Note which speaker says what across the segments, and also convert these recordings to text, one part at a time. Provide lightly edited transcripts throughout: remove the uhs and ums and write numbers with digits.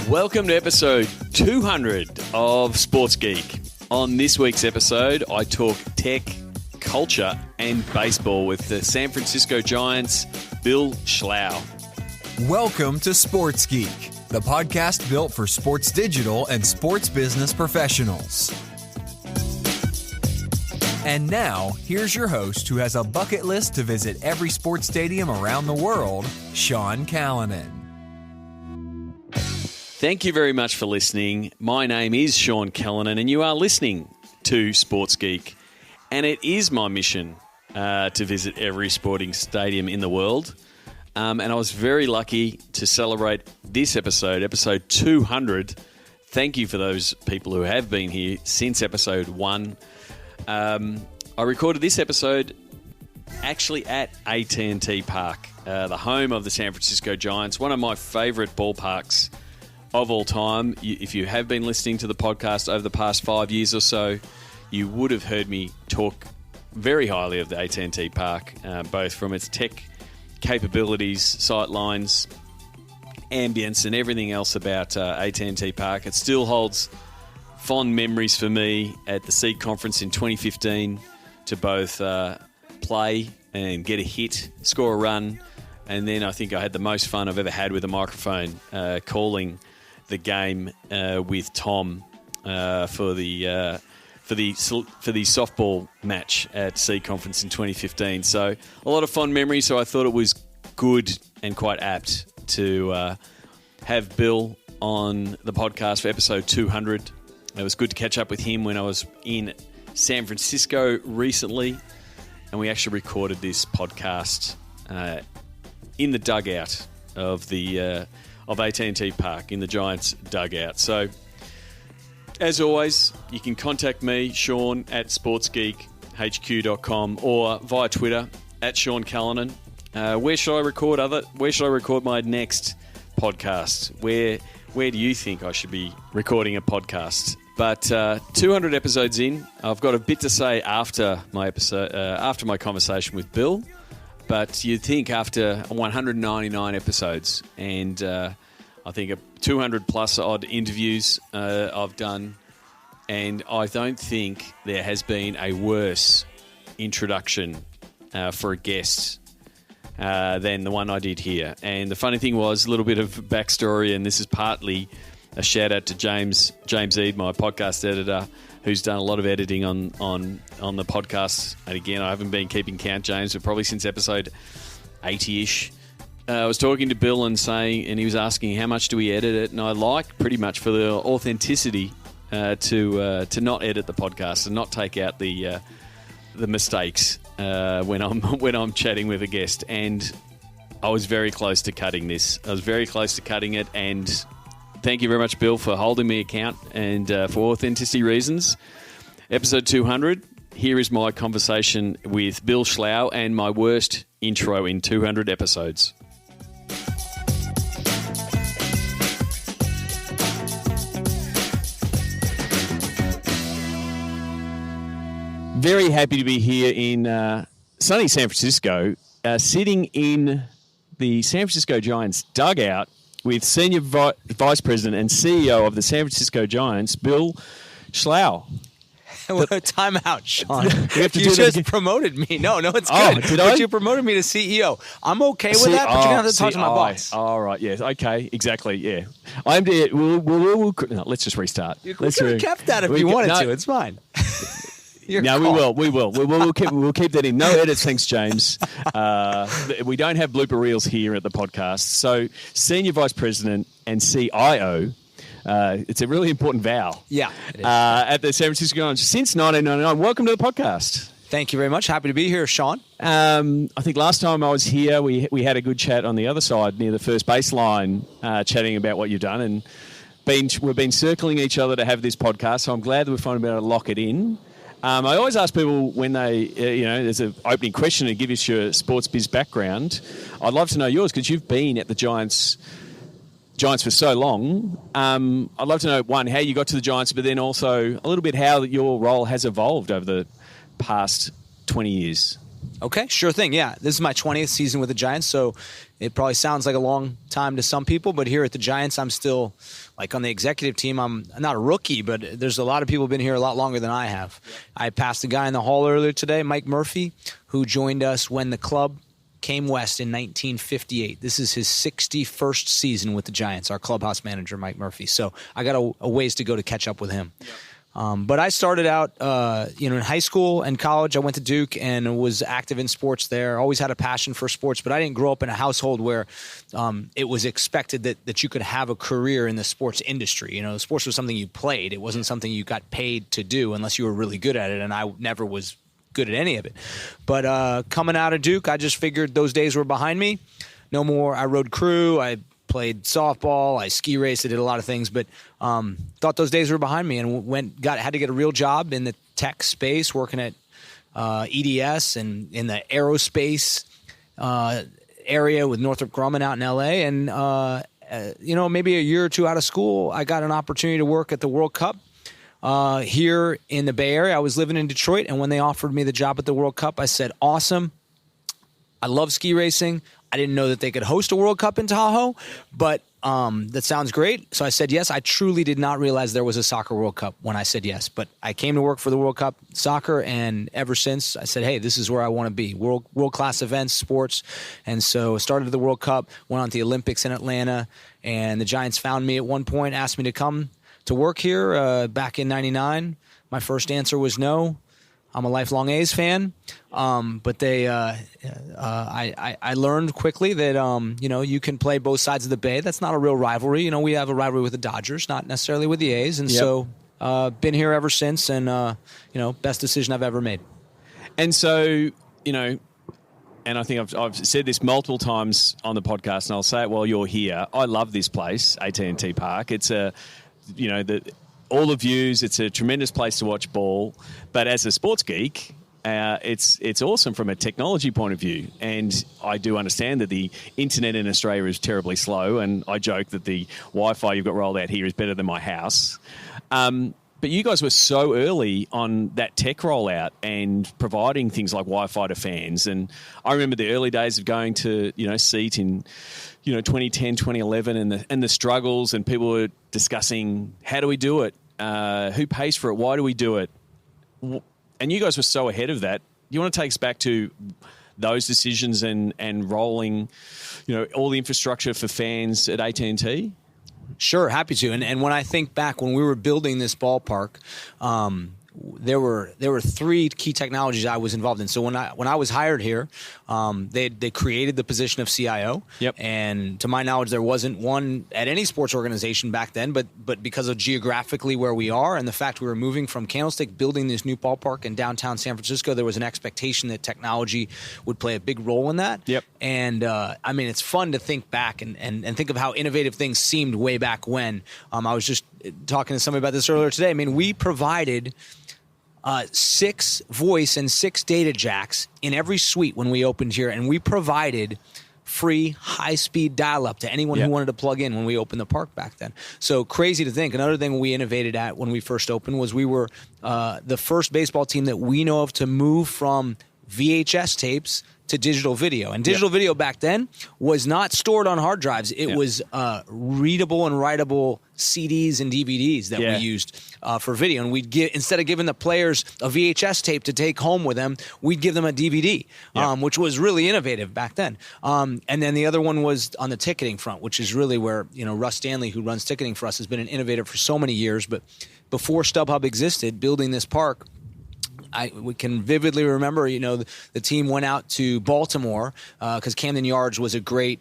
Speaker 1: Welcome to episode 200 of Sports Geek. On this week's episode, I talk tech, culture, and baseball with the San Francisco Giants' Bill Schlough.
Speaker 2: Welcome to Sports Geek, the podcast built for sports digital and sports business professionals. And now, here's your host who has a bucket list to visit every sports stadium around the world, Sean Callanan.
Speaker 1: Thank you very much for listening. My name is Sean Callanan, and you are listening to Sports Geek. And it is my mission to visit every sporting stadium in the world. And I was very lucky to celebrate this episode 200. Thank you for those people who have been here since episode 1. I recorded this episode actually at AT&T Park, the home of the San Francisco Giants, one of my favourite ballparks of all time. If you have been listening to the podcast over the past 5 years or so, you would have heard me talk very highly of the AT&T Park, both from its tech capabilities, sight lines, ambience, and everything else about AT&T Park. It still holds fond memories for me at the Seed Conference in 2015 to both play and get a hit, score a run, and then I think I had the most fun I've ever had with a microphone calling the game with Tom for the softball match at Seed Conference in 2015. So a lot of fond memories. So I thought it was good and quite apt to have Bill on the podcast for episode 200. It was good to catch up with him when I was in San Francisco recently, and we actually recorded this podcast in the dugout of AT&T Park, in the Giants dugout. So, as always, you can contact me, Sean, at sportsgeekhq.com, or via Twitter at Sean Callanan. Where should I record my next podcast? Where do you think I should be recording a podcast? But 200 episodes in, I've got a bit to say after my conversation with Bill. But you'd think after 199 episodes and I think 200 plus odd interviews I've done, and I don't think there has been a worse introduction for a guest than the one I did here. And the funny thing was, a little bit of backstory, and this is partly a shout out to James Eade, my podcast editor, who's done a lot of editing on the podcast. And again, I haven't been keeping count, James, but probably since episode 80-ish. I was talking to Bill and he was asking how much do we edit it, and I like pretty much for the authenticity to not edit the podcast and not take out the mistakes when I'm chatting with a guest. And I was very close to cutting this. I was very close to cutting it, and thank you very much, Bill, for holding me account and for authenticity reasons. Episode 200, here is my conversation with Bill Schlough and my worst intro in 200 episodes. Very happy to be here in sunny San Francisco, sitting in the San Francisco Giants dugout with Senior Vice President and CEO of the San Francisco Giants, Bill Schlough.
Speaker 3: Time out, Sean. You just promoted me. No, it's good.
Speaker 1: Did I?
Speaker 3: But you promoted me to CEO. I'm okay with that, but you're going to have to talk to my boss.
Speaker 1: All right, yes, okay, exactly, yeah. I'm there. Let's just restart.
Speaker 3: You could have kept that if you wanted to. It's fine.
Speaker 1: We will. We'll keep that in. No edits, thanks, James. We don't have blooper reels here at the podcast. So, Senior Vice President and CIO, it's a really important vowel.
Speaker 3: Yeah, it is.
Speaker 1: At the San Francisco Giants since 1999. Welcome to the podcast.
Speaker 3: Thank you very much. Happy to be here, Sean.
Speaker 1: I think last time I was here, we had a good chat on the other side near the first baseline, chatting about what you've done, and we've been circling each other to have this podcast. So I'm glad that we've finally been able to lock it in. I always ask people when they, there's an opening question to give us your sports biz background. I'd love to know yours because you've been at the Giants for so long. I'd love to know, one, how you got to the Giants, but then also a little bit how your role has evolved over the past 20 years.
Speaker 3: Okay, sure thing. Yeah, this is my 20th season with the Giants, so it probably sounds like a long time to some people, but here at the Giants, I'm still, like on the executive team, I'm not a rookie, but there's a lot of people who've been here a lot longer than I have. Yeah. I passed a guy in the hall earlier today, Mike Murphy, who joined us when the club came west in 1958. This is his 61st season with the Giants, our clubhouse manager, Mike Murphy. So I got a ways to go to catch up with him. Yeah. But I started out, in high school and college. I went to Duke and was active in sports there. Always had a passion for sports, but I didn't grow up in a household where it was expected that you could have a career in the sports industry. Sports was something you played. It wasn't something you got paid to do unless you were really good at it, and I never was good at any of it. But coming out of Duke, I just figured those days were behind me. No more. I rode crew. I played softball, I ski raced, I did a lot of things, but thought those days were behind me and had to get a real job in the tech space, working at EDS and in the aerospace area with Northrop Grumman out in LA. And, maybe a year or two out of school, I got an opportunity to work at the World Cup here in the Bay Area. I was living in Detroit, and when they offered me the job at the World Cup, I said, awesome. I love ski racing. I didn't know that they could host a World Cup in Tahoe, but that sounds great. So I said yes. I truly did not realize there was a soccer World Cup when I said yes, but I came to work for the World Cup soccer, and ever since I said, hey, this is where I want to be, world-class events, sports. And so I started the World Cup, went on to the Olympics in Atlanta, and the Giants found me at one point, asked me to come to work here back in 99. My first answer was no. I'm a lifelong A's fan, but I learned quickly that you can play both sides of the Bay. That's not a real rivalry. We have a rivalry with the Dodgers, not necessarily with the A's, and so been here ever since. And best decision I've ever made.
Speaker 1: And so and I think I've said this multiple times on the podcast, and I'll say it while you're here. I love this place, AT&T Park. It's all the views. It's a tremendous place to watch ball. But as a sports geek, it's awesome from a technology point of view. And I do understand that the internet in Australia is terribly slow. And I joke that the Wi-Fi you've got rolled out here is better than my house. But you guys were so early on that tech rollout and providing things like Wi-Fi to fans. And I remember the early days of going to, Seat in 2010, 2011 and the struggles, and people were discussing, how do we do it? Who pays for it? Why do we do it? And you guys were so ahead of that. You want to take us back to those decisions and rolling, all the infrastructure for fans at AT&T?
Speaker 3: Sure, happy to. And when I think back, when we were building this ballpark, there were three key technologies I was involved in. So when I was hired here, they created the position of CIO.
Speaker 1: Yep.
Speaker 3: And to my knowledge, there wasn't one at any sports organization back then. But because of geographically where we are and the fact we were moving from Candlestick, building this new ballpark in downtown San Francisco, there was an expectation that technology would play a big role in that.
Speaker 1: Yep.
Speaker 3: And it's fun to think back and think of how innovative things seemed way back when. I was just talking to somebody about this earlier today. We provided 6 voice and 6 data jacks in every suite when we opened here, and we provided free high-speed dial-up to anyone who wanted to plug in when we opened the park back then. So crazy to think. Another thing we innovated at when we first opened was we were the first baseball team that we know of to move from VHS tapes to digital video. And digital video back then was not stored on hard drives. It was readable and writable CDs and DVDs that we used for video. And we'd instead of giving the players a VHS tape to take home with them, we'd give them a DVD, which was really innovative back then. And then the other one was on the ticketing front, which is really where, Russ Stanley, who runs ticketing for us, has been an innovator for so many years. But before StubHub existed, building this park, we can vividly remember, the team went out to Baltimore because Camden Yards was a great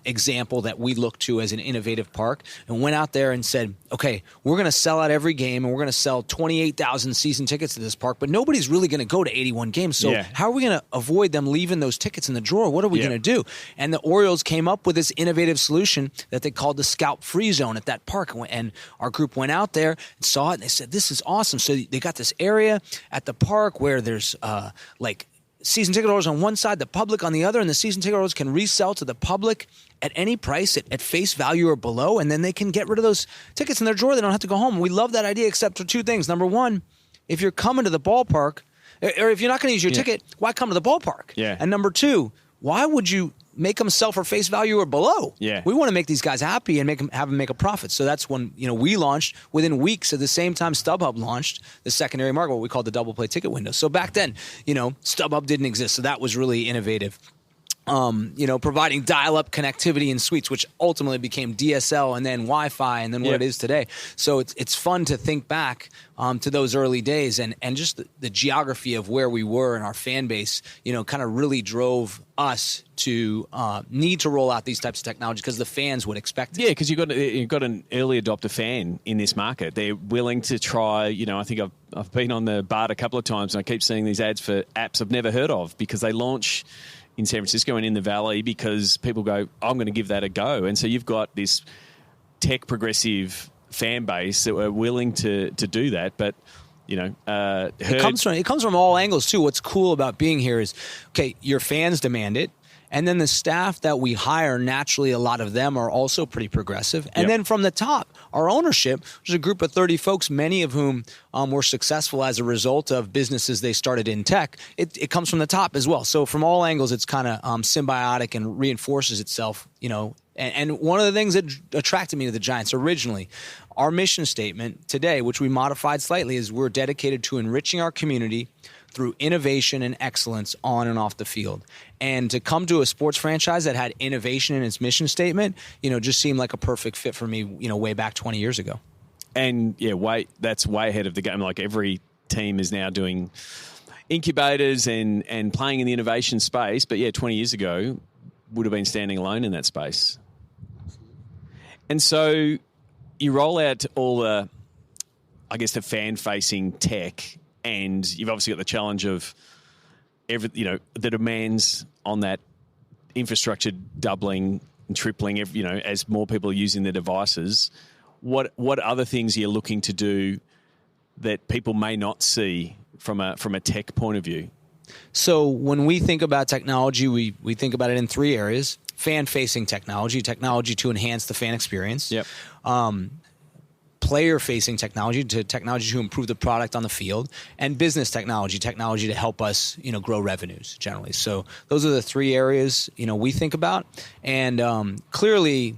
Speaker 3: example that we looked to as an innovative park, and went out there and said, okay, we're going to sell out every game, and we're going to sell 28,000 season tickets to this park, but nobody's really going to go to 81 games. So how are we going to avoid them leaving those tickets in the drawer? What are we going to do? And the Orioles came up with this innovative solution that they called the Scalp Free Zone at that park. And our group went out there and saw it, and they said, this is awesome. So they got this area at the park where there's season ticket holders on one side, the public on the other, and the season ticket holders can resell to the public at any price at face value or below, and then they can get rid of those tickets in their drawer. They don't have to go home. We love that idea, except for 2 things. Number one, if you're coming to the ballpark Or if you're not going to use your ticket, why come to the ballpark?
Speaker 1: Yeah.
Speaker 3: And number two, why would you make them sell for face value or below?
Speaker 1: Yeah.
Speaker 3: We want to make these guys happy and have them make a profit. So that's when, we launched within weeks at the same time StubHub launched the secondary market, what we call the double play ticket window. So back then, StubHub didn't exist. So that was really innovative. Providing dial-up connectivity in suites, which ultimately became DSL and then Wi-Fi and then what it is today. So it's fun to think back to those early days and just the geography of where we were and our fan base, kind of really drove us to need to roll out these types of technology because the fans would expect it.
Speaker 1: Yeah, because you've got an early adopter fan in this market. They're willing to try. I think I've been on the BART a couple of times and I keep seeing these ads for apps I've never heard of because they launch in San Francisco and in the Valley because people go, I'm going to give that a go. And so you've got this tech progressive fan base that are willing to do that. But,
Speaker 3: it comes from all angles too. What's cool about being here is, okay, your fans demand it. And then the staff that we hire, naturally, a lot of them are also pretty progressive. And then from the top, our ownership, which is a group of 30 folks, many of whom were successful as a result of businesses they started in tech. It comes from the top as well. So from all angles, it's kind of symbiotic and reinforces itself, And one of the things that attracted me to the Giants originally, our mission statement today, which we modified slightly, is we're dedicated to enriching our community through innovation and excellence on and off the field. And to come to a sports franchise that had innovation in its mission statement, just seemed like a perfect fit for me, way back 20 years ago.
Speaker 1: And that's way ahead of the game. Like every team is now doing incubators and playing in the innovation space. But 20 years ago would have been standing alone in that space. And so you roll out all the fan-facing tech. And you've obviously got the challenge of the demands on that infrastructure doubling and tripling, as more people are using their devices. What other things are you looking to do that people may not see from a tech point of view?
Speaker 3: So when we think about technology, we think about it in three areas: fan-facing technology to enhance the fan experience.
Speaker 1: Yep.
Speaker 3: Player-facing technology to improve the product on the field, and business technology to help us, grow revenues generally. So those are the three areas, we think about. And clearly,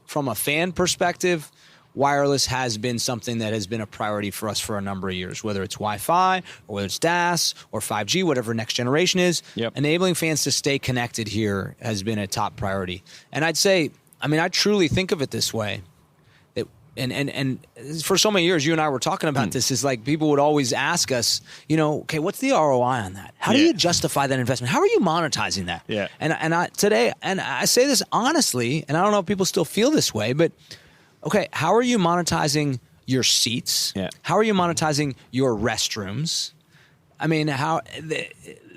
Speaker 3: from a fan perspective, wireless has been something that has been a priority for us for a number of years, whether it's Wi-Fi or whether it's DAS or 5G, whatever next generation is.
Speaker 1: Yep.
Speaker 3: Enabling fans to stay connected here has been a top priority. And I'd say, I truly think of it this way. And for so many years, you and I were talking about this, is like people would always ask us, okay, what's the ROI on that? How do you justify that investment? How are you monetizing that?
Speaker 1: Yeah.
Speaker 3: And I say this honestly, and I don't know if people still feel this way, but okay, how are you monetizing your seats?
Speaker 1: Yeah.
Speaker 3: How are you monetizing your restrooms?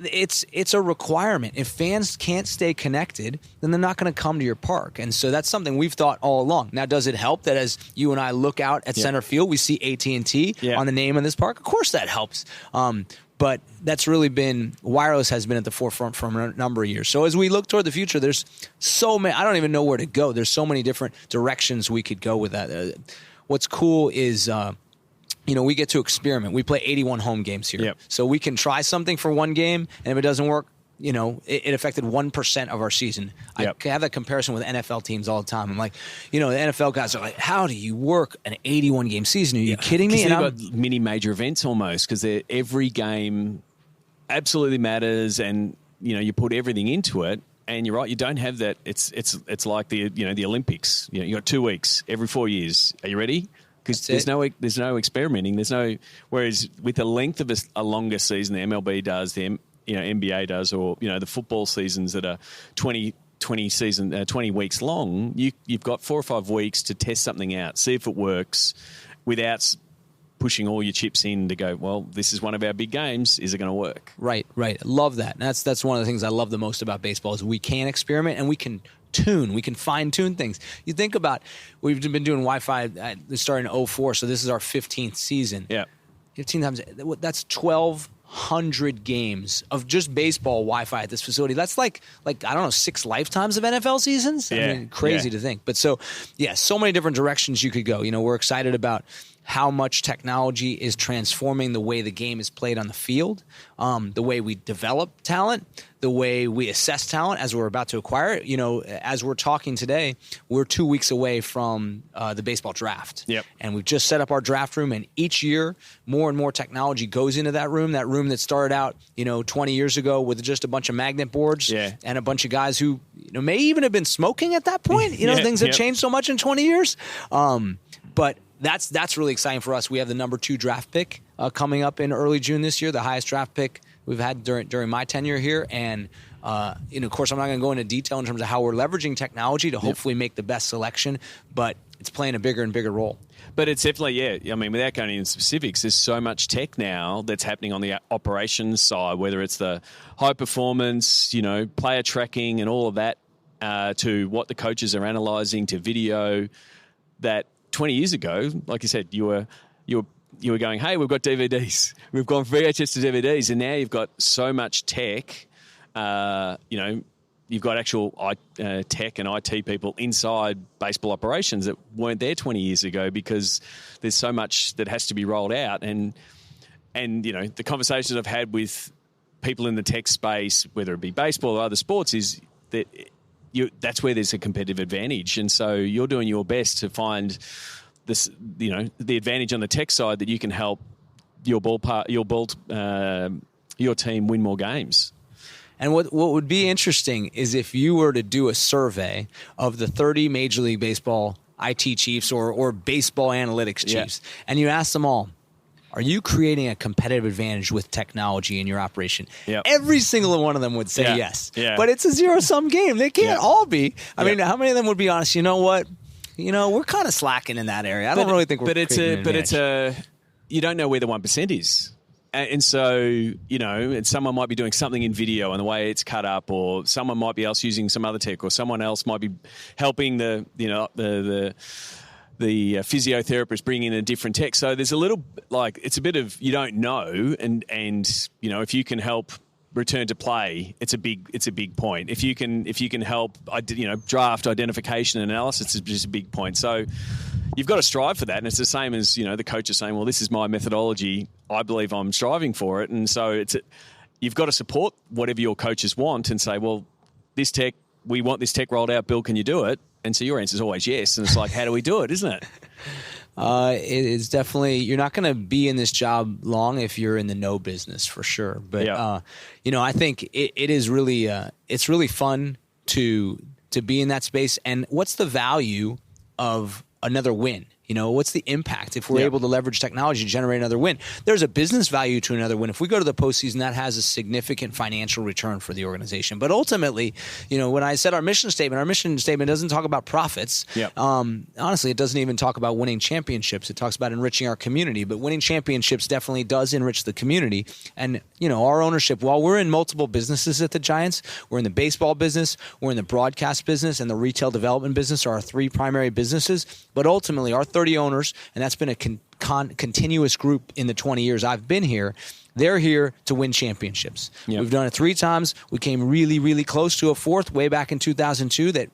Speaker 3: It's a requirement. If fans can't stay connected, then they're not going to come to your park. And so that's something we've thought all along. Now, does it help that as you and I look out at center field, we see AT&T on the name of this park? Of course that helps. But that's really wireless has been at the forefront for a number of years. So as we look toward the future, there's so many, I don't even know where to go. There's so many different directions we could go with that. What's cool is, we get to experiment. We play 81 home games here.
Speaker 1: Yep.
Speaker 3: So we can try something for one game, and if it doesn't work, it affected 1% of our season.
Speaker 1: Yep.
Speaker 3: I have that comparison with NFL teams all the time. I'm like, the NFL guys are like, how do you work an 81-game season? Are you kidding me?
Speaker 1: And you've got mini major events almost, because every game absolutely matters, and you put everything into it. And you're right, you don't have that. It's like the Olympics. You got 2 weeks every 4 years. Are you ready? Because there's no experimenting. Whereas with the length of a longer season, the MLB does, the NBA does, or the football seasons that are 20 weeks long, you've got 4 or 5 weeks to test something out, see if it works, without pushing all your chips in to go, well, this is one of our big games. Is it going to work?
Speaker 3: Right. Love that. And that's one of the things I love the most about baseball is we can experiment and we can fine-tune things. You think about, we've been doing Wi-Fi starting in 2004, so this is our 15th season.
Speaker 1: Yeah.
Speaker 3: 15 times, that's 1,200 games of just baseball Wi-Fi at this facility. That's like I don't know, 6 lifetimes of NFL seasons?
Speaker 1: Yeah.
Speaker 3: Crazy to think. But so many different directions you could go. We're excited about how much technology is transforming the way the game is played on the field, the way we develop talent, the way we assess talent as we're about to acquire it. You know, as we're talking today, we're 2 weeks away from the baseball draft.
Speaker 1: Yep.
Speaker 3: And we've just set up our draft room, and each year more and more technology goes into that room that started out, 20 years ago with just a bunch of magnet boards and a bunch of guys who may even have been smoking at that point. Things have changed so much in 20 years. But that's really exciting for us. We have the number 2 draft pick coming up in early June this year, the highest draft pick we've had during my tenure here. And, of course, I'm not going to go into detail in terms of how we're leveraging technology to hopefully make the best selection, but it's playing a bigger and bigger role.
Speaker 1: But it's definitely, I mean, without going into specifics, there's so much tech now that's happening on the operations side, whether it's the high performance, player tracking and all of that, to what the coaches are analyzing, to video, that 20 years ago, like you said, you were going, hey, we've got DVDs. We've gone VHS to DVDs, and now you've got so much tech. You've got actual tech and IT people inside baseball operations that weren't there 20 years ago because there's so much that has to be rolled out. And the conversations I've had with people in the tech space, whether it be baseball or other sports, is that that's where there's a competitive advantage. And so you're doing your best to find this, the advantage on the tech side that you can help your team win more games.
Speaker 3: And what would be interesting is if you were to do a survey of the 30 Major League Baseball IT chiefs or baseball analytics chiefs, and you ask them all, are you creating a competitive advantage with technology in your operation?
Speaker 1: Yep.
Speaker 3: Every single one of them would say yes.
Speaker 1: Yeah.
Speaker 3: But it's a zero-sum game. They can't all be. I mean, how many of them would be honest? You know what? We're kind of slacking in that area. I don't really think we're
Speaker 1: you don't know where the 1% is. And so, and someone might be doing something in video and the way it's cut up, or someone might be else using some other tech, or someone else might be helping the physiotherapist bring in a different tech. So there's a little, it's a bit of, you don't know. And if you can help return to play, it's a big point. If you can help, draft identification and analysis is just a big point. So you've got to strive for that. And it's the same as, the coach is saying, well, this is my methodology. I believe I'm striving for it. And so you've got to support whatever your coaches want and say, well, we want this tech rolled out. Bill, can you do it? And so your answer is always yes. And it's like, how do we do it, isn't it?
Speaker 3: It is definitely, you're not going to be in this job long if you're in the no business, for sure. But, I think it is really, it's really fun to be in that space. And what's the value of another win? What's the impact if we're able to leverage technology to generate another win? There's a business value to another win. If we go to the postseason, that has a significant financial return for the organization. But ultimately, when I said our mission statement doesn't talk about profits.
Speaker 1: Yep.
Speaker 3: Honestly, it doesn't even talk about winning championships. It talks about enriching our community. But winning championships definitely does enrich the community. And, our ownership, while we're in multiple businesses at the Giants, we're in the baseball business, we're in the broadcast business, and the retail development business are our 3 primary businesses. But ultimately, our 30 owners, and that's been a continuous group in the 20 years I've been here, they're here to win championships. Yep. We've done it 3 times. We came really, really close to a 4th way back in 2002 that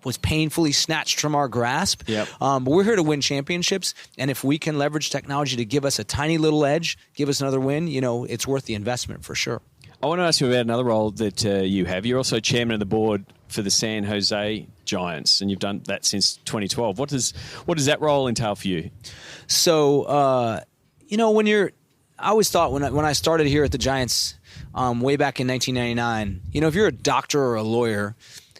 Speaker 3: was painfully snatched from our grasp.
Speaker 1: Yep.
Speaker 3: But we're here to win championships, and if we can leverage technology to give us a tiny little edge, give us another win, it's worth the investment for sure.
Speaker 1: I want to ask you about another role that you have. You're also chairman of the board for the San Jose Giants, and you've done that since 2012. What does that role entail for you?
Speaker 3: So, I always thought when I started here at the Giants way back in 1999, if you're a doctor or a lawyer,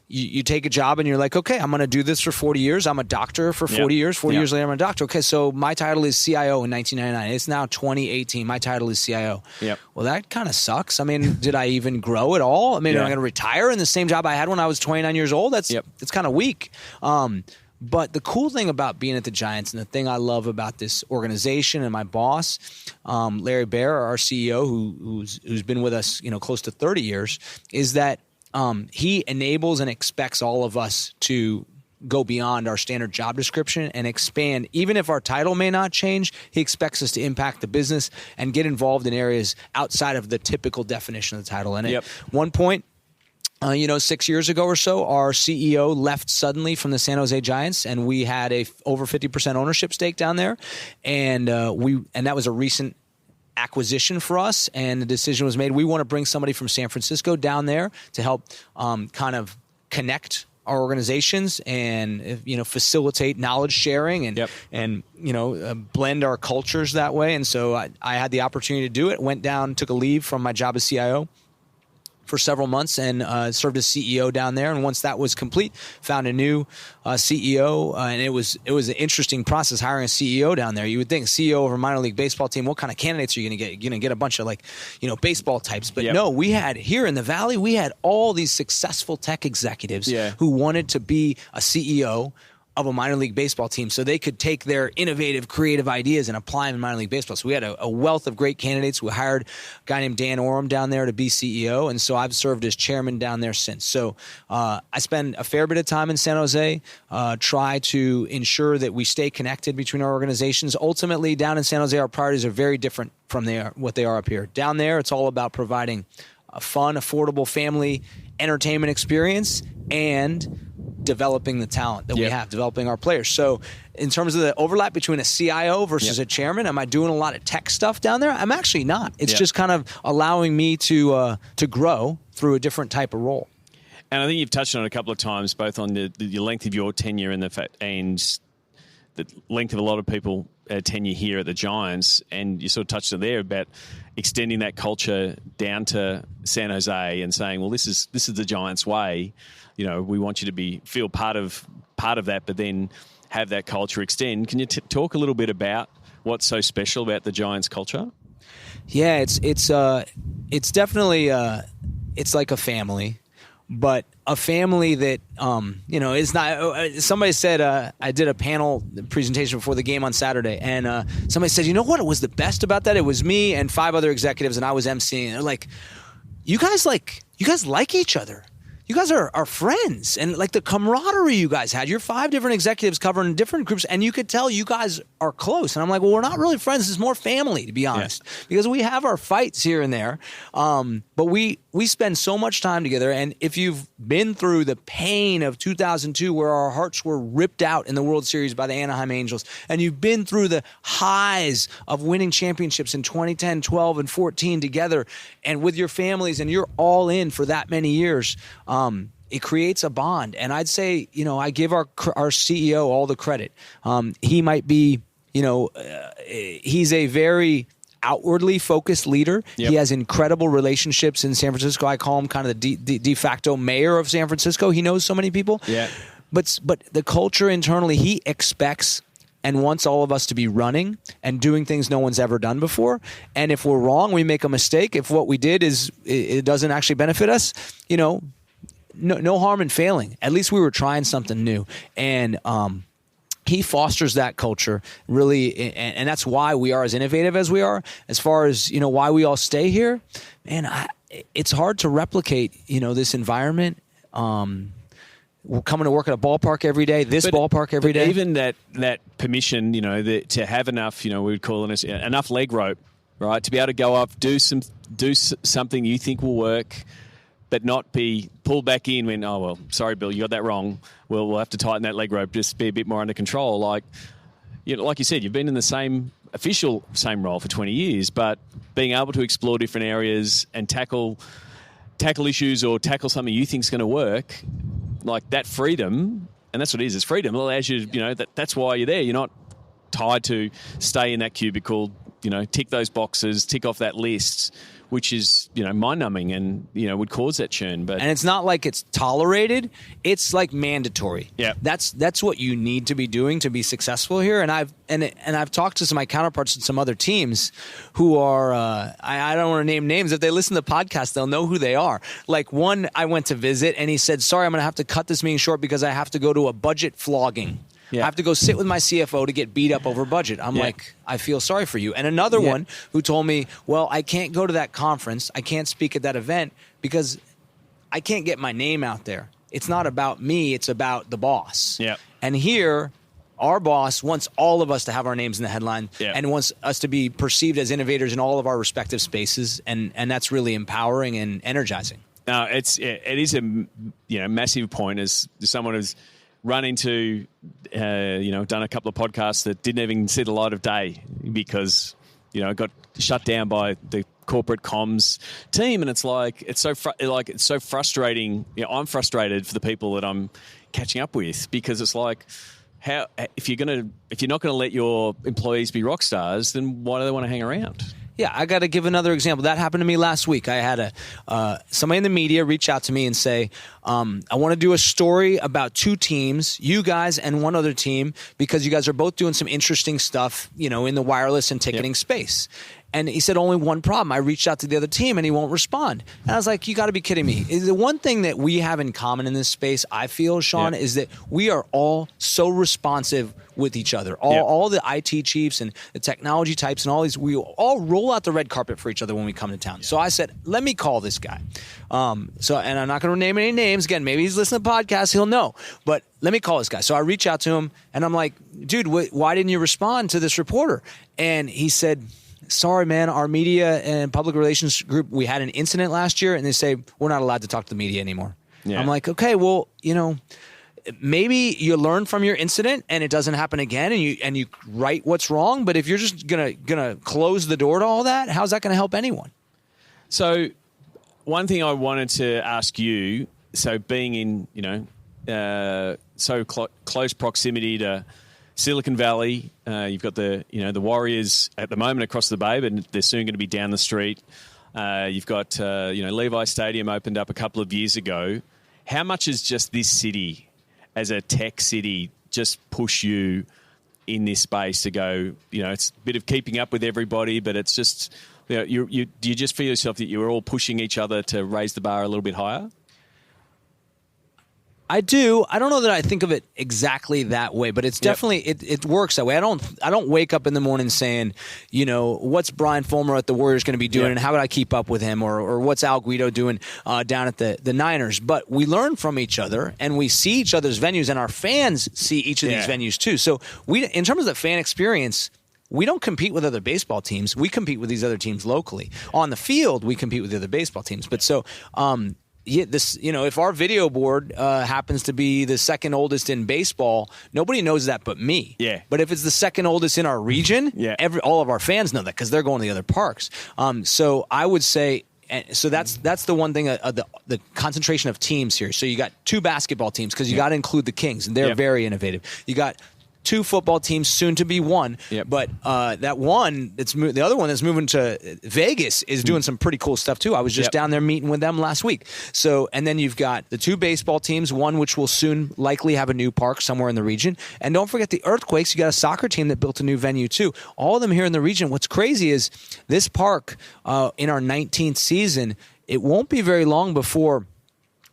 Speaker 3: you take a job and you're like, okay, I'm going to do this for 40 years. I'm a doctor for 40 years. 40 years later, I'm a doctor. Okay, so my title is CIO in 1999. It's now 2018. My title is CIO.
Speaker 1: Yep.
Speaker 3: Well, that kind of sucks. I mean, did I even grow at all? I mean, am I going to retire in the same job I had when I was 29 years old? That's kind of weak. But the cool thing about being at the Giants, and the thing I love about this organization and my boss, Larry Baer, our CEO, who's been with us, close to 30 years, is that he enables and expects all of us to go beyond our standard job description and expand. Even if our title may not change, he expects us to impact the business and get involved in areas outside of the typical definition of the title. And at one point, 6 years ago or so, our CEO left suddenly from the San Jose Giants, and we had a over 50% ownership stake down there, and that was a recent acquisition for us, and the decision was made. We want to bring somebody from San Francisco down there to help kind of connect our organizations and facilitate knowledge sharing and blend our cultures that way. And so I had the opportunity to do it. Went down, took a leave from my job as CIO for several months and served as CEO down there. And once that was complete, found a new CEO. And it was an interesting process hiring a CEO down there. You would think CEO of a minor league baseball team, what kind of candidates are you going to get? You're going to get a bunch of baseball types. But no, we had here in the Valley, we had all these successful tech executives who wanted to be a CEO of a minor league baseball team so they could take their innovative, creative ideas and apply them in minor league baseball. So we had a wealth of great candidates. We hired a guy named Dan Oram down there to be CEO, and so I've served as chairman down there since. So I spend a fair bit of time in San Jose, try to ensure that we stay connected between our organizations. Ultimately, down in San Jose, our priorities are very different from what they are up here. Down there, it's all about providing a fun, affordable family entertainment experience and developing the talent that we have, developing our players. So in terms of the overlap between a CIO versus a chairman, am I doing a lot of tech stuff down there? I'm actually not. It's just kind of allowing me to grow through a different type of role.
Speaker 1: And I think you've touched on it a couple of times, both on the length of your tenure and the length of a lot of people tenure here at the Giants, and you sort of touched on there about extending that culture down to San Jose and saying, well, this is the Giants way. We want you to feel part of that, but then have that culture extend. Can you talk a little bit about what's so special about the Giants culture?
Speaker 3: Yeah, it's definitely it's like a family, but a family that is not. Somebody said I did a panel presentation before the game on Saturday, and somebody said, you know what was the best about that? It was me and 5 other executives, and I was emceeing. They're like, you guys like each other. You guys are friends, and like the camaraderie you guys had. You're 5 different executives covering different groups, and you could tell you guys are close. And I'm like, well, we're not really friends. This is more family, to be honest, because we have our fights here and there. But we spend so much time together. And if you've been through the pain of 2002, where our hearts were ripped out in the World Series by the Anaheim Angels, and you've been through the highs of winning championships in 2010, 12, and 14 together, and with your families, and you're all in for that many years, it creates a bond. And I'd say, I give our CEO all the credit. He might be, he's a very outwardly focused leader. Yep. He has incredible relationships in San Francisco. I call him kind of the de facto mayor of San Francisco. He knows so many people. Yeah. But the culture internally, he expects and wants all of us to be running and doing things no one's ever done before. And if we're wrong, we make a mistake. If what we did it doesn't actually benefit us, no harm in failing. At least we were trying something new. And he fosters that culture really, and that's why we are as innovative as we are. As far as why we all stay here, man, it's hard to replicate this environment. We're coming to work at a ballpark every day, ballpark every day.
Speaker 1: Even that permission, to have enough, we would call it enough leg rope, right, to be able to go up, do something you think will work, but not be pulled back in when, oh, well, sorry, Bill, you got that wrong. We'll have to tighten that leg rope, just be a bit more under control. Like you said, you've been in the same role for 20 years, but being able to explore different areas and tackle issues or tackle something you think is going to work, like that freedom, and that's what it is, it's freedom. It allows you, that's why you're there. You're not tied to stay in that cubicle, tick those boxes, tick off that list, which is, mind-numbing and, would cause that churn. And
Speaker 3: it's not like it's tolerated. It's like mandatory. Yeah. That's what you need to be doing to be successful here. And I've talked to my counterparts at some other teams who are, I don't want to name names. If they listen to the podcast, they'll know who they are. Like one I went to visit, and he said, sorry, I'm going to have to cut this meeting short because I have to go to a budget flogging. Yeah. I have to go sit with my CFO to get beat up over budget. I'm like, I feel sorry for you. And another one who told me, well, I can't go to that conference. I can't speak at that event because I can't get my name out there. It's not about me. It's about the boss. Yeah. And here, our boss wants all of us to have our names in the headline and wants us to be perceived as innovators in all of our respective spaces. And that's really empowering and energizing.
Speaker 1: It is a massive point as someone who's run into done a couple of podcasts that didn't even see the light of day because it got shut down by the corporate comms team, and it's like it's so frustrating. I'm frustrated for the people that I'm catching up with because it's like, how if you're not going to let your employees be rock stars, then why do they want to hang around?
Speaker 3: Yeah, I got to give another example. That happened to me last week. I had somebody in the media reach out to me and say, I want to do a story about two teams, you guys and one other team, because you guys are both doing some interesting stuff, in the wireless and ticketing space. And he said, only one problem. I reached out to the other team and he won't respond. And I was like, you got to be kidding me. The one thing that we have in common in this space, I feel, Sean, is that we are all so responsive with each other. All the IT chiefs and the technology types and all these, we all roll out the red carpet for each other when we come to town. So I said, let me call this guy. And I'm not going to name any names. Again, maybe he's listening to podcasts. He'll know. But let me call this guy. So I reach out to him and I'm like, dude, why didn't you respond to this reporter? And he said, sorry, man, our media and public relations group, we had an incident last year, and they say we're not allowed to talk to the media anymore. Yeah. I'm like, okay, well, maybe you learn from your incident and it doesn't happen again, and you right what's wrong. But if you're just gonna close the door to all that, how's that gonna help anyone?
Speaker 1: So, one thing I wanted to ask you, so being in close proximity to Silicon Valley, you've got the Warriors at the moment across the bay, but they're soon going to be down the street. You've got Levi Stadium opened up a couple of years ago. How much is just this city, as a tech city, just push you in this space to go? It's a bit of keeping up with everybody, but it's just do you just feel yourself that you're all pushing each other to raise the bar a little bit higher?
Speaker 3: I do. I don't know that I think of it exactly that way, but it's definitely it works that way. I don't wake up in the morning saying, what's Brian Fulmer at the Warriors going to be doing, and how would I keep up with him, or what's Al Guido doing down at the Niners. But we learn from each other, and we see each other's venues, and our fans see each of these venues too. So in terms of the fan experience, we don't compete with other baseball teams. We compete with these other teams locally. On the field, we compete with the other baseball teams. But so. If our video board happens to be the second oldest in baseball, nobody knows that but me. Yeah. But if it's the second oldest in our region, all of our fans know that because they're going to the other parks. So I would say, so that's the one thing, the concentration of teams here. So you got two basketball teams because you got to include the Kings, and they're very innovative. You got two football teams, soon to be one. Yep. But that one, the other one that's moving to Vegas is doing some pretty cool stuff too. I was just down there meeting with them last week. So, and then you've got the two baseball teams, one which will soon likely have a new park somewhere in the region. And don't forget the Earthquakes. You got a soccer team that built a new venue too. All of them here in the region. What's crazy is this park in our 19th season, it won't be very long before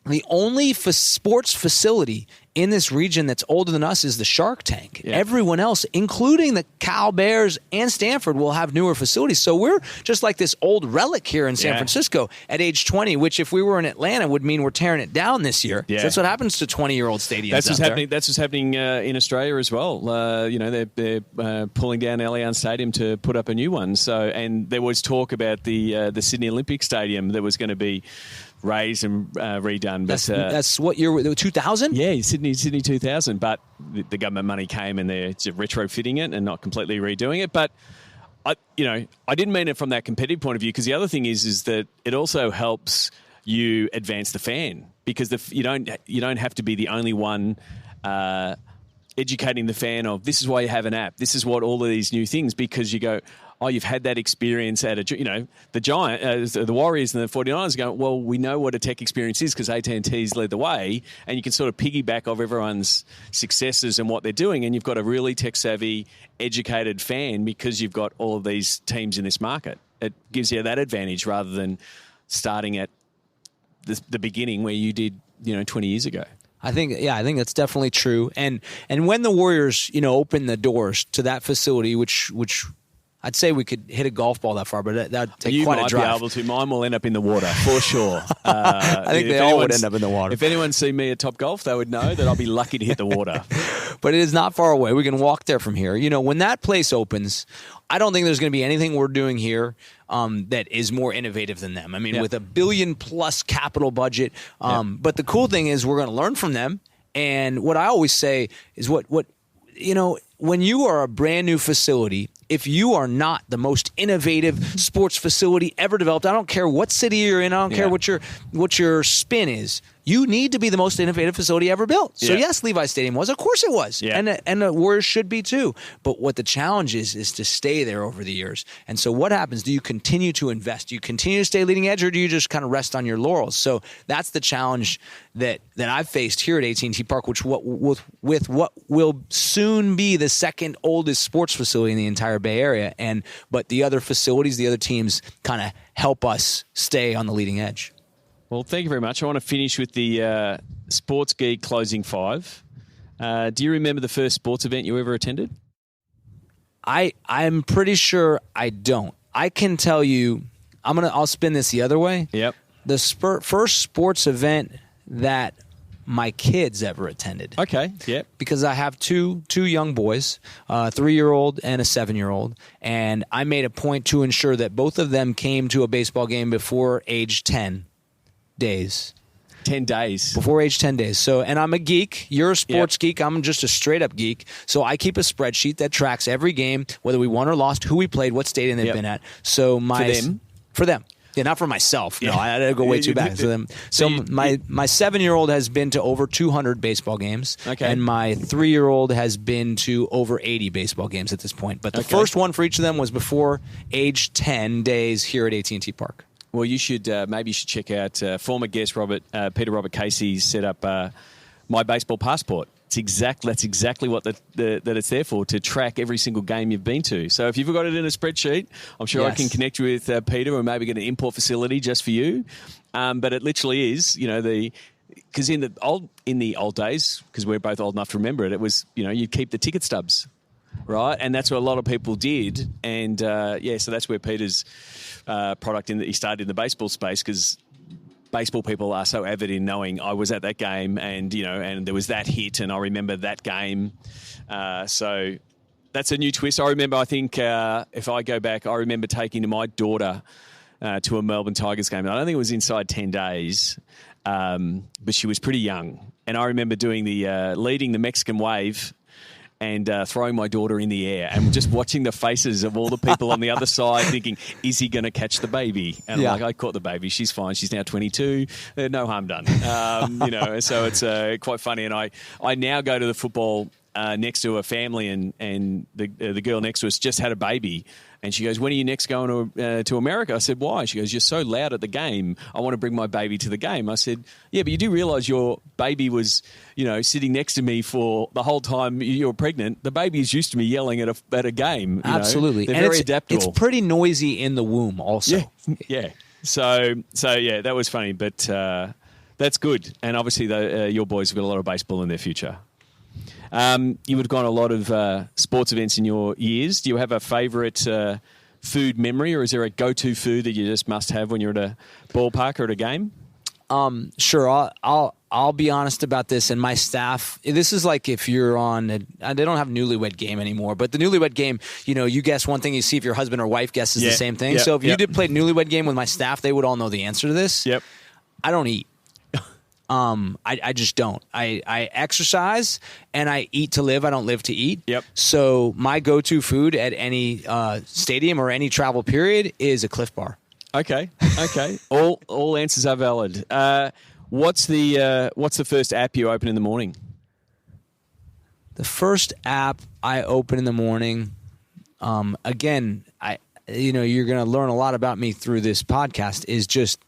Speaker 3: the only sports facility in this region that's older than us is the Shark Tank. Yeah. Everyone else, including the Cal Bears and Stanford, will have newer facilities. So we're just like this old relic here in San Francisco at age 20, which if we were in Atlanta would mean we're tearing it down this year. Yeah. So that's what happens to 20-year-old stadiums.
Speaker 1: That's what's happening in Australia as well. They're pulling down Allianz Stadium to put up a new one. So, and there was talk about the Sydney Olympic Stadium that was going to be raised and redone. But
Speaker 3: that's what year? 2000?
Speaker 1: Yeah, Sydney 2000. But the government money came and they're retrofitting it and not completely redoing it. But I didn't mean it from that competitive point of view, because the other thing is that it also helps you advance the fan, because you don't have to be the only one educating the fan of this is why you have an app. This is what all of these new things, because you go, oh, you've had that experience at the Warriors and the 49ers going, well, we know what a tech experience is because AT&T's led the way, and you can sort of piggyback off everyone's successes and what they're doing, and you've got a really tech-savvy, educated fan because you've got all of these teams in this market. It gives you that advantage rather than starting at the beginning where you did 20 years ago.
Speaker 3: I think that's definitely true. And when the Warriors, opened the doors to that facility, which I'd say we could hit a golf ball that far, but that'd take quite a drive.
Speaker 1: You might be able to. Mine will end up in the water, for sure.
Speaker 3: I think they all would end up in the water.
Speaker 1: If anyone see me at Top Golf, they would know that I'll be lucky to hit the water.
Speaker 3: But it is not far away. We can walk there from here. When that place opens, I don't think there's going to be anything we're doing here that is more innovative than them. I mean, with $1 billion+ capital budget. But the cool thing is we're going to learn from them. And what I always say is when you are a brand new facility, if you are not the most innovative sports facility ever developed, I don't care what city you're in, I don't care what your spin is, you need to be the most innovative facility ever built. So yes, Levi's Stadium was. Of course it was. Yeah. And the Warriors should be too. But what the challenge is to stay there over the years. And so what happens? Do you continue to invest? Do you continue to stay leading edge, or do you just kind of rest on your laurels? So that's the challenge that I've faced here at AT&T Park, with what will soon be the second oldest sports facility in the entire Bay Area. But the other facilities, the other teams kind of help us stay on the leading edge.
Speaker 1: Well, thank you very much. I want to finish with the Sports Geek Closing 5. Do you remember the first sports event you ever attended?
Speaker 3: I'm pretty sure I don't. I can tell you, I'll spin this the other way.
Speaker 1: Yep.
Speaker 3: The first sports event that my kids ever attended.
Speaker 1: Okay, yep.
Speaker 3: Because I have two young boys, a 3-year-old and a 7-year-old, and I made a point to ensure that both of them came to a baseball game before age 10 days.
Speaker 1: 10 days.
Speaker 3: Before age 10 days. So, and I'm a geek. You're a sports geek. I'm just a straight up geek. So I keep a spreadsheet that tracks every game, whether we won or lost, who we played, what stadium they've been at. So For them. Yeah, not for myself. No, I had to go way too back. So my 7-year-old has been to over 200 baseball games. Okay. And my 3-year-old has been to over 80 baseball games at this point. But the first one for each of them was before age 10 days here at AT&T Park.
Speaker 1: Well, you should maybe you should check out former guest Peter Robert Casey set up My Baseball Passport. That's exactly what that it's there for, to track every single game you've been to. So if you've got it in a spreadsheet, I'm sure I can connect you with Peter, or maybe get an import facility just for you. But it literally is, because in the old days, because we're both old enough to remember it, it was you'd keep the ticket stubs. Right, and that's what a lot of people did, and so that's where Peter's product he started in the baseball space, because baseball people are so avid in knowing I was at that game, and and there was that hit, and I remember that game. So that's a new twist. I remember. I think if I go back, I remember taking my daughter to a Melbourne Tigers game. I don't think it was inside 10 days, but she was pretty young, and I remember doing the leading the Mexican wave. And throwing my daughter in the air, and just watching the faces of all the people on the other side thinking, is he going to catch the baby? And I'm like, I caught the baby. She's fine. She's now 22. No harm done. So it's quite funny. And I now go to the football next to a family, and the girl next to us just had a baby. And she goes, when are you next going to America? I said, why? She goes, you're so loud at the game. I want to bring my baby to the game. I said, yeah, but you do realise your baby was, sitting next to me for the whole time you were pregnant. The baby is used to me yelling at a game.
Speaker 3: Absolutely.
Speaker 1: They're very adaptable.
Speaker 3: It's pretty noisy in the womb also.
Speaker 1: Yeah. So that was funny. But that's good. And obviously your boys have got a lot of baseball in their future. You would have gone a lot of sports events in your years. Do you have a favourite food memory, or is there a go-to food that you just must have when you're at a ballpark or at a game?
Speaker 3: Sure. I'll be honest about this, and my staff. This is like if you're on. They don't have Newlywed Game anymore, but the Newlywed Game, you guess one thing, you see if your husband or wife guesses the same thing. So if you did play Newlywed Game with my staff, they would all know the answer to this.
Speaker 1: Yep.
Speaker 3: I don't eat. I just don't. I exercise and I eat to live. I don't live to eat. Yep. So my go-to food at any stadium or any travel period is a Cliff Bar.
Speaker 1: Okay. All answers are valid. What's the first app you open in the morning?
Speaker 3: The first app I open in the morning. Again, you're going to learn a lot about me through this podcast. Is just.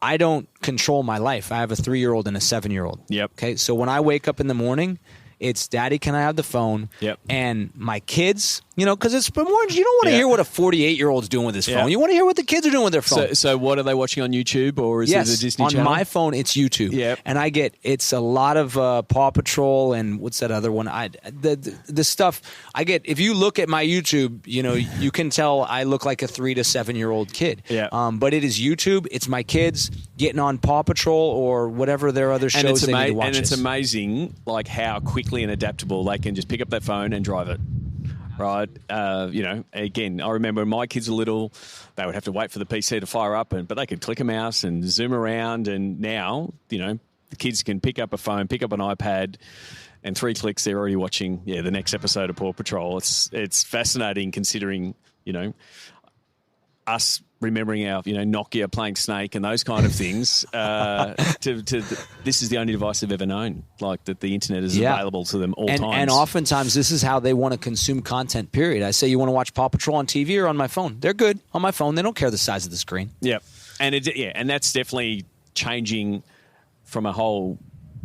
Speaker 3: I don't control my life. I have a 3-year-old and a 7-year-old.
Speaker 1: Yep.
Speaker 3: Okay. So when I wake up in the morning, It's Daddy, can I have the phone?
Speaker 1: Yep.
Speaker 3: And my kids, because it's more. You don't want to hear what a 48-year-old's doing with his phone. You want to hear what the kids are doing with their phone.
Speaker 1: So what are they watching on YouTube, or is it the Disney Channel?
Speaker 3: On my phone, it's YouTube.
Speaker 1: Yep.
Speaker 3: And it's a lot of Paw Patrol and what's that other one? The stuff I get. If you look at my YouTube, you can tell I look like a 3 to 7-year-old kid.
Speaker 1: Yeah.
Speaker 3: But it is YouTube. It's my kids getting on Paw Patrol or whatever their other shows they need to watch.
Speaker 1: And it's amazing, like how quickly and adaptable they can just pick up their phone and drive it. Right. Again, I remember when my kids were little, they would have to wait for the PC to fire up, but they could click a mouse and zoom around. And now, the kids can pick up a phone, pick up an iPad, and 3 clicks, they're already watching, the next episode of Paw Patrol. It's fascinating considering, us remembering our, Nokia playing Snake and those kind of things. This is the only device they've ever known, like that the internet is available to them all times.
Speaker 3: And oftentimes this is how they want to consume content, period. I say, you want to watch Paw Patrol on TV or on my phone? They're good on my phone. They don't care the size of the screen.
Speaker 1: Yeah. And that's definitely changing from a whole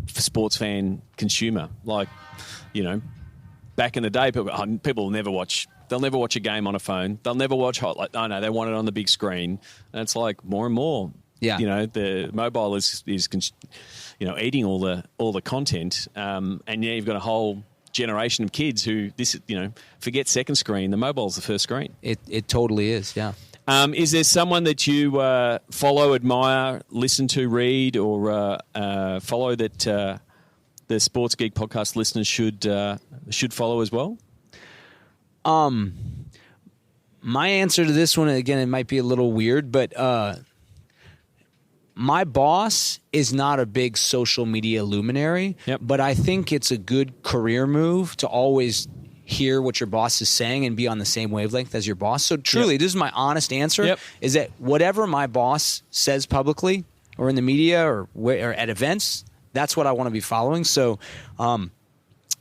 Speaker 1: sports fan consumer. Like, back in the day, people will never watch. They'll never watch a game on a phone. They'll never watch highlights. Oh, no, they want it on the big screen. And it's like more and more.
Speaker 3: Yeah.
Speaker 1: The mobile is eating all the content. And you've got a whole generation of kids who forget second screen. The mobile's the first screen.
Speaker 3: It totally is. Yeah.
Speaker 1: Is there someone that you follow, admire, listen to, read, or follow that the Sports Geek podcast listeners should follow as well?
Speaker 3: My answer to this one, again, it might be a little weird, but my boss is not a big social media luminary, but I think it's a good career move to always hear what your boss is saying and be on the same wavelength as your boss. So truly, this is my honest answer, is that whatever my boss says publicly or in the media or at events, that's what I want to be following. So,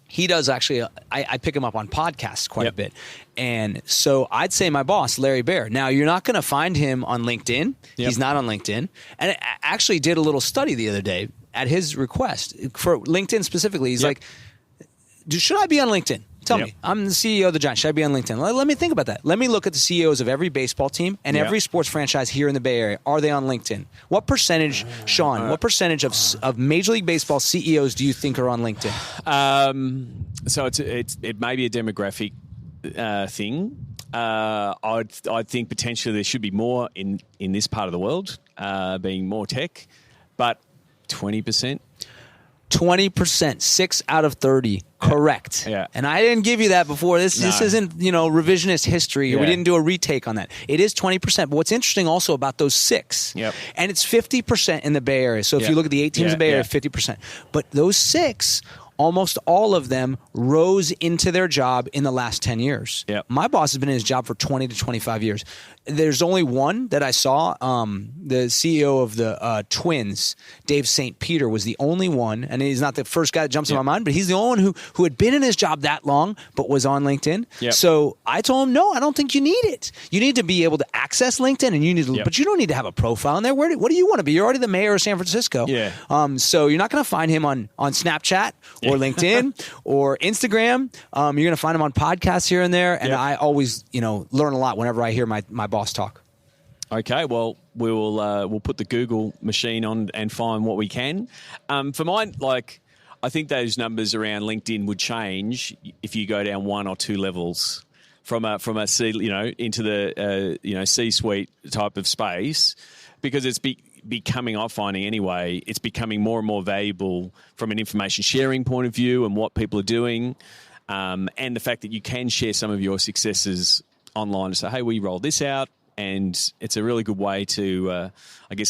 Speaker 3: he does actually, I pick him up on podcasts quite a bit. And so I'd say my boss, Larry Baer. Now, you're not going to find him on LinkedIn. He's not on LinkedIn. And I actually did a little study the other day at his request for LinkedIn specifically. He's like, should I be on LinkedIn? Tell me. I'm the CEO of the Giants. Should I be on LinkedIn? Let me think about that. Let me look at the CEOs of every baseball team and every sports franchise here in the Bay Area. Are they on LinkedIn? What percentage, Sean, what percentage of Major League Baseball CEOs do you think are on LinkedIn?
Speaker 1: So it may be a demographic thing. I'd think potentially there should be more in this part of the world, being more tech, but 20%.
Speaker 3: 20%, 6 out of 30, correct.
Speaker 1: Yeah.
Speaker 3: And I didn't give you that before. This isn't, revisionist history. Yeah. We didn't do a retake on that. It is 20%. But what's interesting also about those 6, and it's 50% in the Bay Area. So if you look at the 8 teams in the Bay Area, 50%. But those 6, almost all of them rose into their job in the last 10 years. My boss has been in his job for 20 to 25 years. There's only one that I saw. The CEO of the Twins, Dave St. Peter, was the only one, and he's not the first guy that jumps in my mind, but he's the only one who had been in his job that long but was on LinkedIn. So I told him, no, I don't think you need it. You need to be able to access LinkedIn, and you need to, but you don't need to have a profile in there. What do you want to be? You're already the mayor of San Francisco. So you're not going to find him on Snapchat or LinkedIn or Instagram. You're going to find him on podcasts here and there, and I always learn a lot whenever I hear my boss talk.
Speaker 1: Okay, well, we'll put the Google machine on and find what we can. For mine, I think those numbers around LinkedIn would change if you go down 1 or 2 levels from a C, into the C-suite type of space, because it's becoming, I'm finding anyway, it's becoming more and more valuable from an information sharing point of view and what people are doing, and the fact that you can share some of your successes online and say, hey, we rolled this out, and it's a really good way to,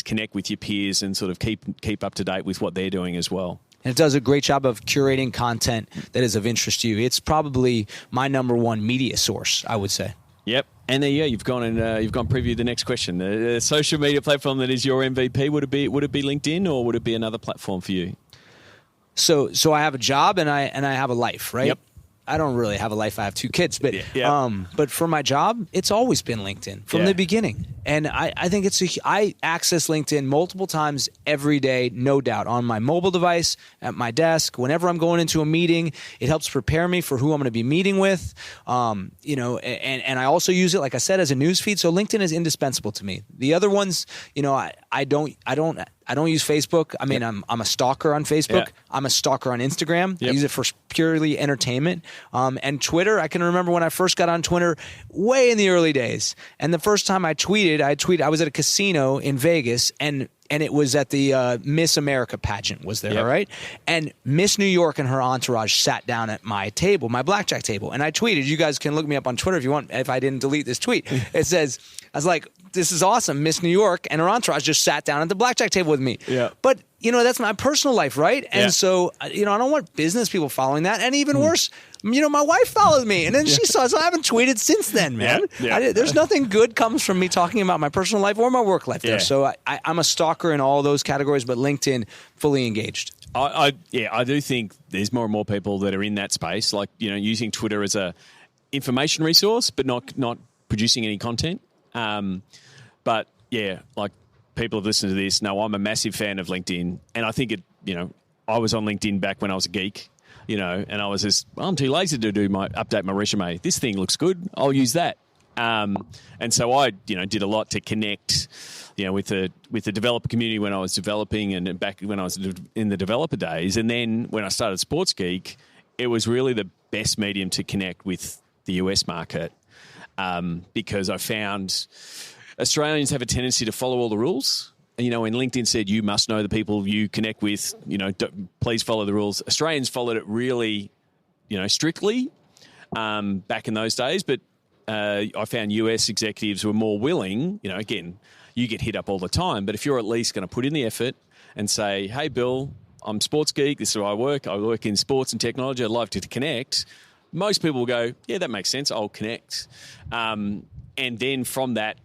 Speaker 1: connect with your peers and sort of keep up to date with what they're doing as well.
Speaker 3: And it does a great job of curating content that is of interest to you. It's probably my number one media source, I would say.
Speaker 1: Yep. And there you've gone preview the next question. The social media platform that is your MVP, would it be LinkedIn, or would it be another platform for you?
Speaker 3: So I have a job and I have a life, right?
Speaker 1: Yep.
Speaker 3: I don't really have a life. I have 2 kids, but
Speaker 1: Yeah.
Speaker 3: but for my job, it's always been LinkedIn from the beginning. And I think I access LinkedIn multiple times every day, no doubt, on my mobile device, at my desk, whenever I'm going into a meeting. It helps prepare me for who I'm going to be meeting with. And I also use it, like I said, as a news feed. So LinkedIn is indispensable to me. The other ones, I don't use Facebook. I mean, I'm a stalker on Facebook.
Speaker 1: Yeah.
Speaker 3: I'm a stalker on Instagram.
Speaker 1: Yep.
Speaker 3: I use it for purely entertainment. And Twitter, I can remember when I first got on Twitter way in the early days. And the first time I tweeted, I was at a casino in Vegas, and it was at the Miss America pageant was there,
Speaker 1: Yep.
Speaker 3: right? And Miss New York and her entourage sat down at my table, my blackjack table. And I tweeted, you guys can look me up on Twitter if you want, if I didn't delete this tweet. It says, I was like, this is awesome. Miss New York and her entourage just sat down at the blackjack table with me.
Speaker 1: Yeah.
Speaker 3: But, that's my personal life, right? And
Speaker 1: Yeah.
Speaker 3: so, I don't want business people following that. And even worse, my wife followed me, and then she saw. So I haven't tweeted since then, man.
Speaker 1: Yeah.
Speaker 3: There's nothing good comes from me talking about my personal life or my work life there.
Speaker 1: Yeah.
Speaker 3: So I'm a stalker in all those categories, but LinkedIn, fully engaged.
Speaker 1: I do think there's more and more people that are in that space, like using Twitter as a information resource, but not producing any content. But yeah, like people have listened to this. No, I'm a massive fan of LinkedIn, and I think I was on LinkedIn back when I was a geek. And I was just, I'm too lazy to update my resume. This thing looks good. I'll use that. And so I, did a lot to connect, with the developer community when I was developing and back when I was in the developer days. And then when I started Sports Geek, it was really the best medium to connect with the US market, because I found Australians have a tendency to follow all the rules. And LinkedIn said you must know the people you connect with. Please follow the rules. Australians followed it really, strictly back in those days. But I found US executives were more willing. Again, you get hit up all the time. But if you're at least going to put in the effort and say, "Hey, Bill, I'm Sports Geek. This is where I work. I work in sports and technology. I'd like to connect." Most people will go, "Yeah, that makes sense. I'll connect." And then from that,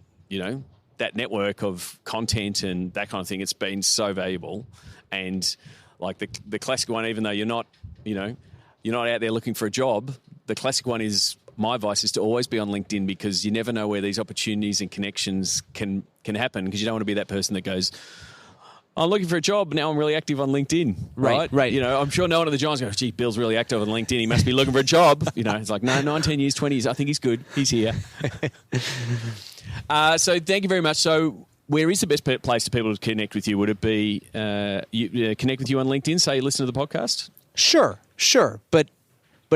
Speaker 1: that network of content and that kind of thing, it's been so valuable. And like the classic one, even though you're not out there looking for a job, the classic one is, my advice is to always be on LinkedIn, because you never know where these opportunities and connections can happen, because you don't want to be that person that goes, I'm looking for a job, now I'm really active on LinkedIn. Right. I'm sure no one of the Giants goes, gee, Bill's really active on LinkedIn. He must be looking for a job. It's like, no, 19 years, 20 years. I think he's good. He's here. So thank you very much. So where is the best place for people to connect with you? Would it be connect with you on LinkedIn, say you listen to the podcast?
Speaker 3: Sure. But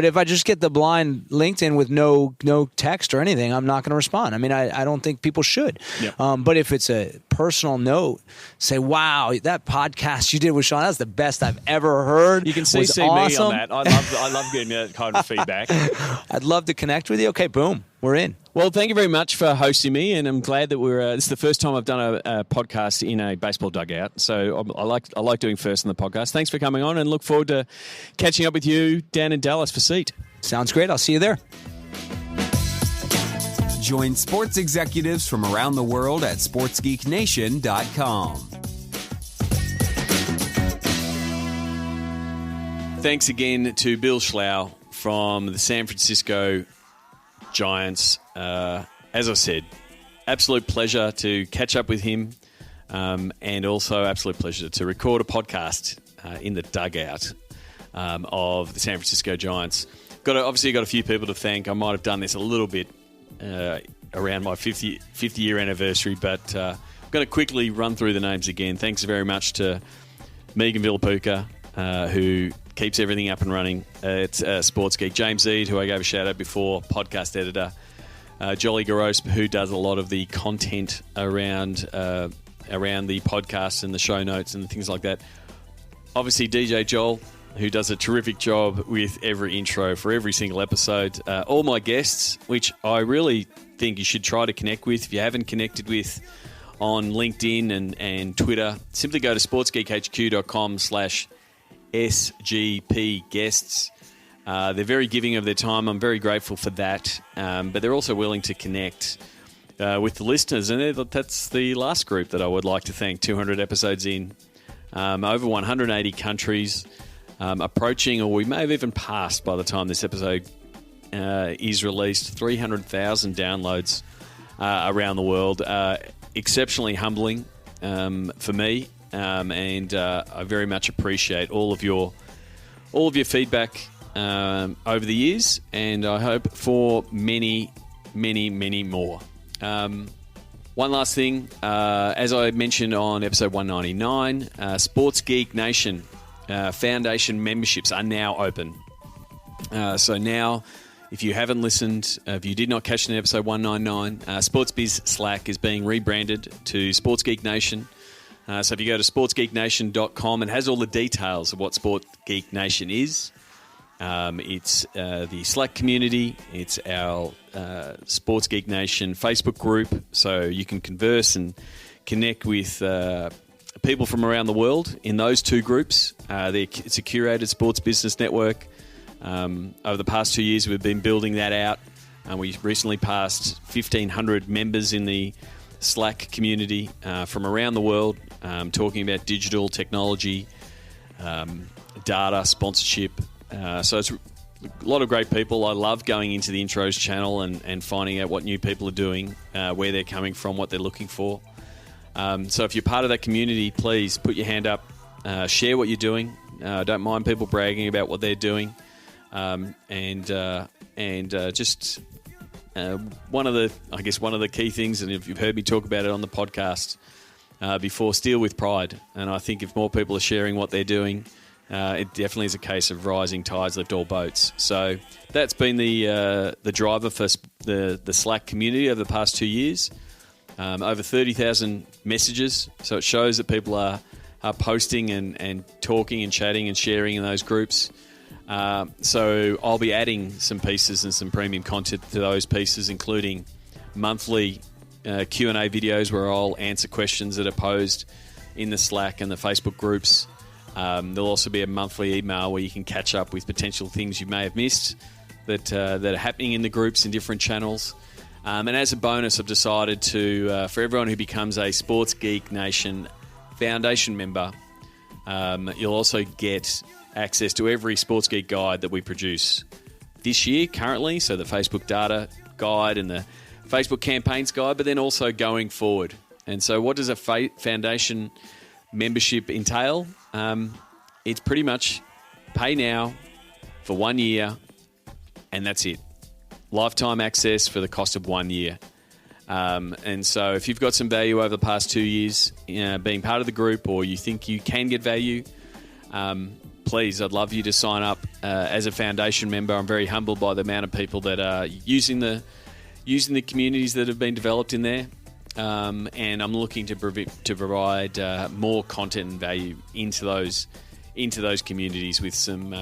Speaker 3: if I just get the blind LinkedIn with no text or anything, I'm not going to respond. I mean, I don't think people should.
Speaker 1: Yep.
Speaker 3: But if it's a personal note, say, wow, that podcast you did with Sean, that's the best I've ever heard.
Speaker 1: You can
Speaker 3: CC
Speaker 1: awesome. Me on that. I love getting that kind of feedback.
Speaker 3: I'd love to connect with you. Okay, boom, we're in.
Speaker 1: Well, thank you very much for hosting me, and I'm glad that this is the first time I've done a podcast in a baseball dugout. So I like doing first on the podcast. Thanks for coming on, and look forward to catching up with you down in Dallas for Seat.
Speaker 3: Sounds great. I'll see you there.
Speaker 2: Join sports executives from around the world at sportsgeeknation.com.
Speaker 1: Thanks again to Bill Schlough from the San Francisco Giants. As I said, absolute pleasure to catch up with him, and also absolute pleasure to record a podcast in the dugout of the San Francisco Giants. Obviously got a few people to thank. I might have done this a little bit around my 50th year anniversary, but I'm going to quickly run through the names again. Thanks very much to Megan Villapuca, who keeps everything up and running. It's Sports Geek. James Eade, who I gave a shout out before, podcast editor. Jolly Garos, who does a lot of the content around the podcast and the show notes and things like that. Obviously, DJ Joel, who does a terrific job with every intro for every single episode. All my guests, which I really think you should try to connect with. If you haven't connected with on LinkedIn and Twitter, simply go to sportsgeekhq.com/SGP guests. They're very giving of their time. I'm very grateful for that. But they're also willing to connect with the listeners. And that's the last group that I would like to thank. 200 episodes in, over 180 countries. approaching, or we may have even passed by the time this episode is released, 300,000 downloads around the world. Exceptionally humbling for me, and I very much appreciate all of your feedback over the years, and I hope for many, many, many more. One last thing, as I mentioned on episode 199, Sports Geek Nation Foundation memberships are now open. So now, if you haven't listened, if you did not catch it in episode 199, Sports Biz Slack is being rebranded to Sports Geek Nation. So if you go to sportsgeeknation.com, it has all the details of what Sports Geek Nation is. It's the Slack community. It's our Sports Geek Nation Facebook group, so you can converse and connect with people from around the world in those two groups. It's a curated sports business network. Over the past 2 years, we've been building that out. We recently passed 1,500 members in the Slack community from around the world, talking about digital technology, data, sponsorship. So it's a lot of great people. I love going into the intros channel and finding out what new people are doing, where they're coming from, what they're looking for. So if you're part of that community, please put your hand up, share what you're doing. Don't mind people bragging about what they're doing. Just one of the key things, and if you've heard me talk about it on the podcast before, steal with pride. And I think if more people are sharing what they're doing, it definitely is a case of rising tides lift all boats. So that's been the driver for the Slack community over the past 2 years. Over 30,000 messages. So it shows that people are posting and talking and chatting and sharing in those groups. So I'll be adding some pieces and some premium content to those pieces, including monthly Q&A videos where I'll answer questions that are posed in the Slack and the Facebook groups. There'll also be a monthly email where you can catch up with potential things you may have missed that are happening in the groups in different channels. And as a bonus, I've decided to, for everyone who becomes a Sports Geek Nation Foundation member, you'll also get access to every Sports Geek guide that we produce this year currently, so the Facebook data guide and the Facebook campaigns guide, but then also going forward. And so what does a foundation membership entail? It's pretty much pay now for 1 year, and that's it. Lifetime access for the cost of 1 year. And so if you've got some value over the past 2 years being part of the group, or you think you can get value, please, I'd love you to sign up as a foundation member. I'm very humbled by the amount of people that are using the communities that have been developed in there. And I'm looking to provide more content and value into those communities with some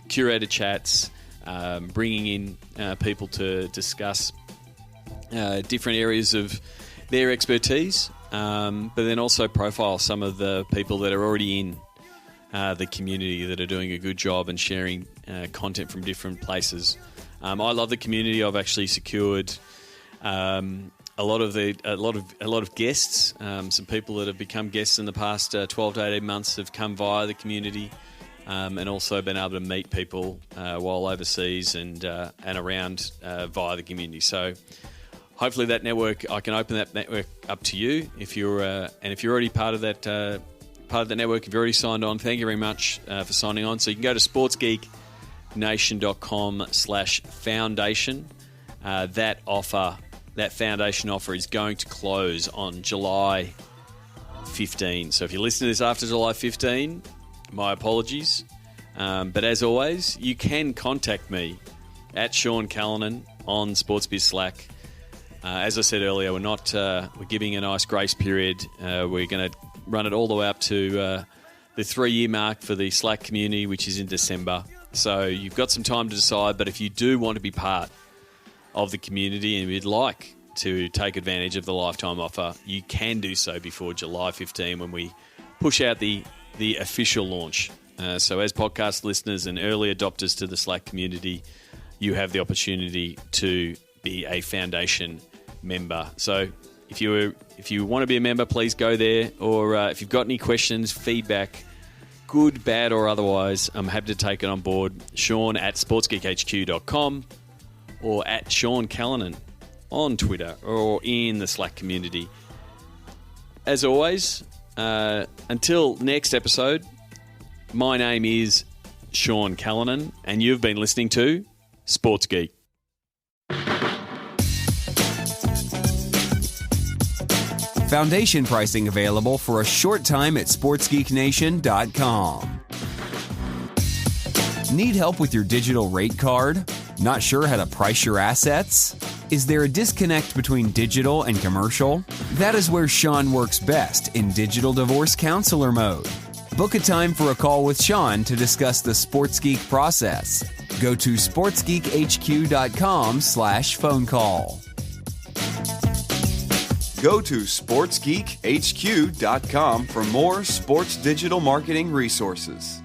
Speaker 1: curated chats, bringing in people to discuss different areas of their expertise, but then also profile some of the people that are already in the community that are doing a good job and sharing content from different places. I love the community. I've actually secured a lot of guests. Some people that have become guests in the past 12 to 18 months have come via the community, and also been able to meet people while overseas and around via the community. So hopefully that network, I can open that network up to you if you're already part of that network. If you've already signed on, thank you very much for signing on. So you can go to sportsgeeknation.com/foundation. That foundation offer is going to close on July 15. So if you listen to this after July 15, my apologies. But as always, you can contact me at Sean Callanan on SportsBiz Slack. As I said earlier, we're giving a nice grace period. We're going to run it all the way up to the 3-year mark for the Slack community, which is in December. So you've got some time to decide, but if you do want to be part of the community and you'd like to take advantage of the lifetime offer, you can do so before July 15 when we push out the official launch. So as podcast listeners and early adopters to the Slack community, you have the opportunity to be a foundation member. So if you want to be a member, please go there. Or if you've got any questions, feedback, good, bad, or otherwise. I'm happy to take it on board. Sean at sportsgeekhq.com or at Sean Callanan on Twitter or in the Slack community. As always, until next episode, my name is Sean Callanan, and you've been listening to Sports Geek.
Speaker 2: Foundation pricing available for a short time at sportsgeeknation.com. Need help with your digital rate card? Not sure how to price your assets? Is there a disconnect between digital and commercial? That is where Sean works best, in digital divorce counselor mode. Book a time for a call with Sean to discuss the Sports Geek process. Go to sportsgeekhq.com/phone call.
Speaker 4: Go to sportsgeekhq.com for more sports digital marketing resources.